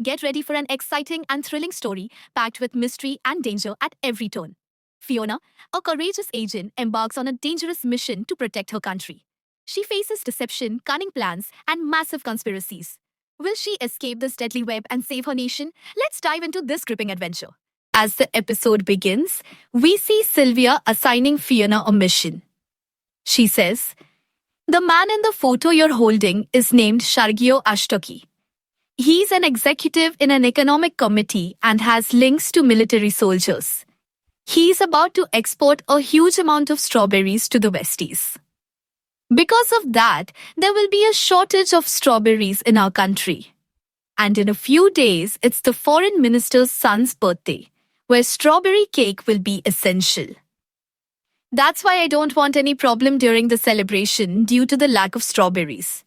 Get ready for an exciting and thrilling story packed with mystery and danger at every turn. Fiona, a courageous agent, embarks on a dangerous mission to protect her country. She faces deception, cunning plans, and massive conspiracies. Will she escape this deadly web and save her nation? Let's dive into this gripping adventure. As the episode begins, we see Sylvia assigning Fiona a mission. She says, "The man in the photo you're holding is named Shargio Ashtaki. He's an executive in an economic committee and has links to military soldiers. He's about to export a huge amount of strawberries to the Westies. Because of that, there will be a shortage of strawberries in our country. And in a few days, it's the foreign minister's son's birthday, where strawberry cake will be essential. That's why I don't want any problem during the celebration due to the lack of strawberries.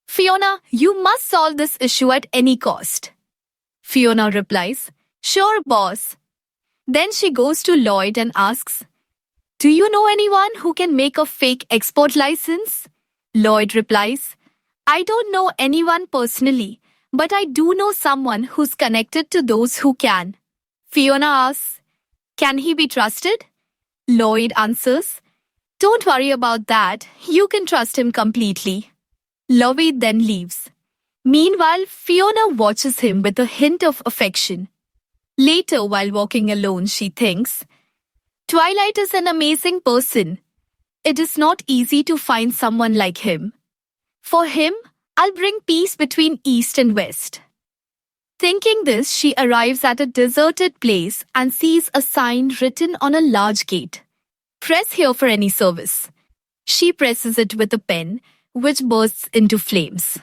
Fiona, you must solve this issue at any cost." Fiona replies, "Sure, boss." Then she goes to Lloyd and asks, "Do you know anyone who can make a fake export license?" Lloyd replies, "I don't know anyone personally, but I do know someone who's connected to those who can." Fiona asks, "Can he be trusted?" Lloyd answers, "Don't worry about that. You can trust him completely." Lloyd then leaves. Meanwhile, Fiona watches him with a hint of affection. Later, while walking alone, she thinks, "Twilight is an amazing person. It is not easy to find someone like him. For him, I'll bring peace between East and West." Thinking this, she arrives at a deserted place and sees a sign written on a large gate. "Press here for any service." She presses it with a pen, which bursts into flames.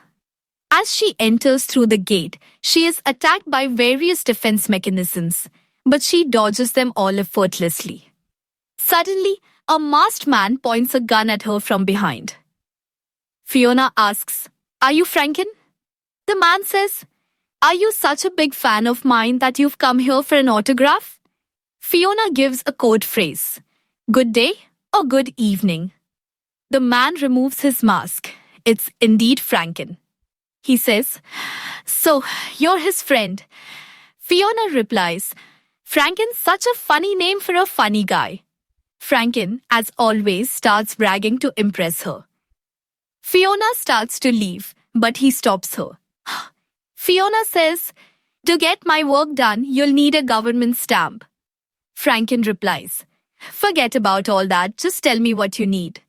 As she enters through the gate, she is attacked by various defense mechanisms, but she dodges them all effortlessly. Suddenly, a masked man points a gun at her from behind. Fiona asks, "Are you Franken?" The man says, "Are you such a big fan of mine that you've come here for an autograph?" Fiona gives a code phrase, "Good day" or "Good evening." The man removes his mask. It's indeed Franken. He says, "So, you're his friend." Fiona replies, "Franken's such a funny name for a funny guy." Franken, as always, starts bragging to impress her. Fiona starts to leave, but he stops her. Fiona says, "To get my work done, you'll need a government stamp." Franken replies, "Forget about all that, just tell me what you need.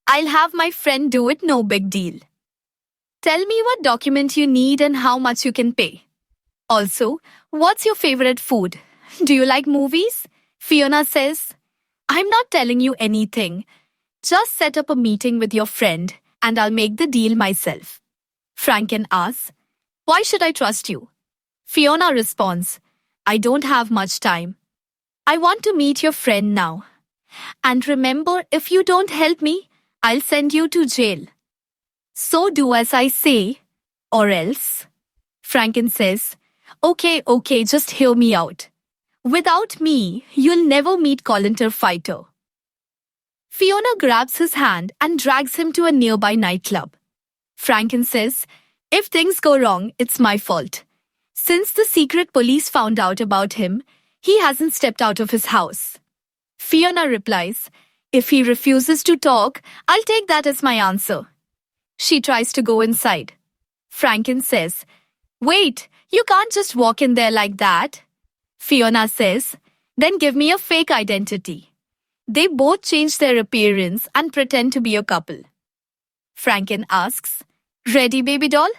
I'll have my friend do it, no big deal. Tell me what document you need and how much you can pay. Also, what's your favorite food? Do you like movies?" Fiona says, "I'm not telling you anything. Just set up a meeting with your friend and I'll make the deal myself." Franken asks, "Why should I trust you?" Fiona responds, "I don't have much time. I want to meet your friend now. And remember, if you don't help me, I'll send you to jail. So do as I say, or else." Franken says, Okay, just hear me out. Without me, you'll never meet Collinter Fighter." Fiona grabs his hand and drags him to a nearby nightclub. Franken says, "If things go wrong, it's my fault. Since the secret police found out about him, he hasn't stepped out of his house." Fiona replies, "If he refuses to talk, I'll take that as my answer." She tries to go inside. Franken says, "Wait, you can't just walk in there like that." Fiona says, "Then give me a fake identity." They both change their appearance and pretend to be a couple. Franken asks, "Ready, baby doll?"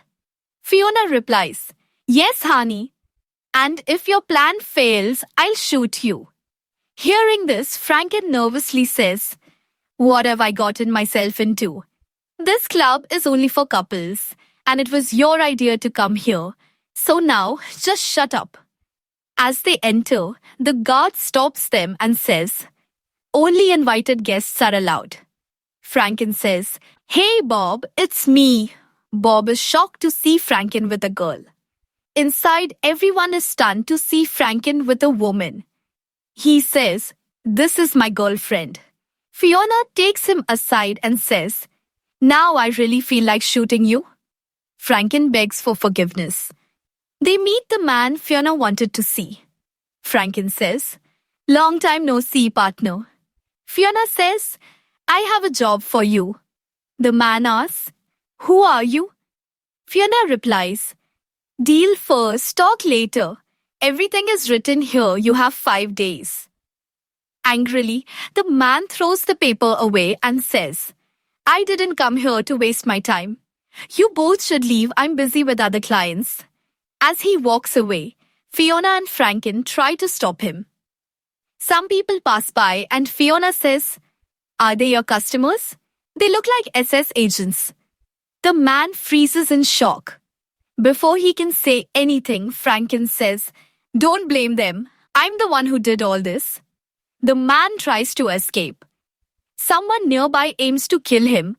Fiona replies, "Yes, honey. And if your plan fails, I'll shoot you." Hearing this, Franken nervously says, "What have I gotten myself into? This club is only for couples, and it was your idea to come here. So now, just shut up." As they enter, the guard stops them and says, "Only invited guests are allowed." Franken says, "Hey Bob, it's me." Bob is shocked to see Franken with a girl. Inside, everyone is stunned to see Franken with a woman. He says, "This is my girlfriend." Fiona takes him aside and says, "Now I really feel like shooting you." Franken begs for forgiveness. They meet the man Fiona wanted to see. Franken says, "Long time no see, partner." Fiona says, "I have a job for you." The man asks, "Who are you?" Fiona replies, "Deal first, talk later. Everything is written here, you have 5 days." Angrily, the man throws the paper away and says, "I didn't come here to waste my time. You both should leave, I'm busy with other clients." As he walks away, Fiona and Franken try to stop him. Some people pass by and Fiona says, "Are they your customers? They look like SS agents." The man freezes in shock. Before he can say anything, Franken says, "Don't blame them. I'm the one who did all this." The man tries to escape. Someone nearby aims to kill him,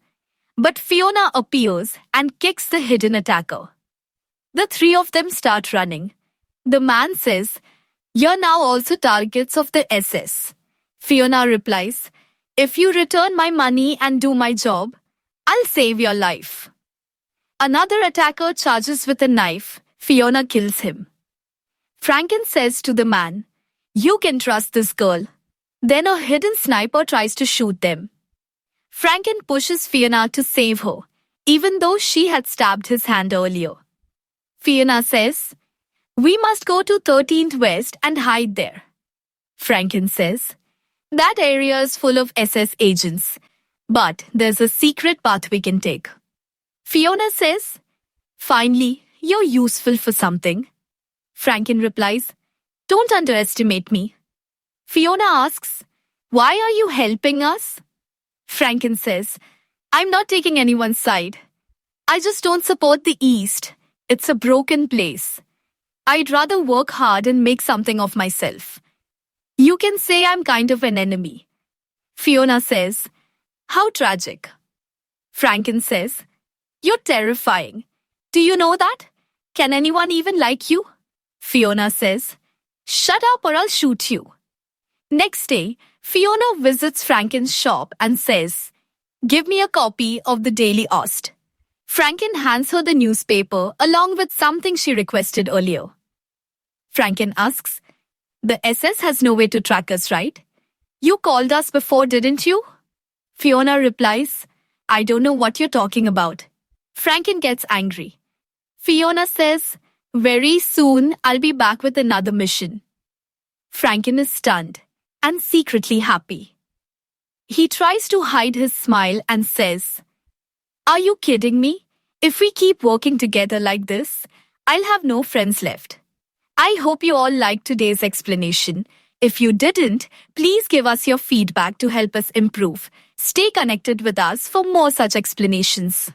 but Fiona appears and kicks the hidden attacker. The three of them start running. The man says, "You're now also targets of the SS." Fiona replies, "If you return my money and do my job, I'll save your life." Another attacker charges with a knife. Fiona kills him. Franken says to the man, "You can trust this girl." Then a hidden sniper tries to shoot them. Franken pushes Fiona to save her, even though she had stabbed his hand earlier. Fiona says, "We must go to 13th West and hide there." Franken says, "That area is full of SS agents, but there's a secret path we can take." Fiona says, "Finally, you're useful for something." Franken replies, "Don't underestimate me." Fiona asks, "Why are you helping us?" Franken says, "I'm not taking anyone's side. I just don't support the East. It's a broken place. I'd rather work hard and make something of myself. You can say I'm kind of an enemy." Fiona says, "How tragic." Franken says, "You're terrifying. Do you know that? Can anyone even like you?" Fiona says, "Shut up or I'll shoot you." Next day, Fiona visits Franken's shop and says, "Give me a copy of the Daily Ost." Franken hands her the newspaper along with something she requested earlier. Franken asks, "The SS has no way to track us, right? You called us before, didn't you?" Fiona replies, "I don't know what you're talking about." Franken gets angry. Fiona says, "Very soon I'll be back with another mission." Franken is stunned and secretly happy. He tries to hide his smile and says, "Are you kidding me? If we keep working together like this, I'll have no friends left." I hope you all liked today's explanation. If you didn't, please give us your feedback to help us improve. Stay connected with us for more such explanations.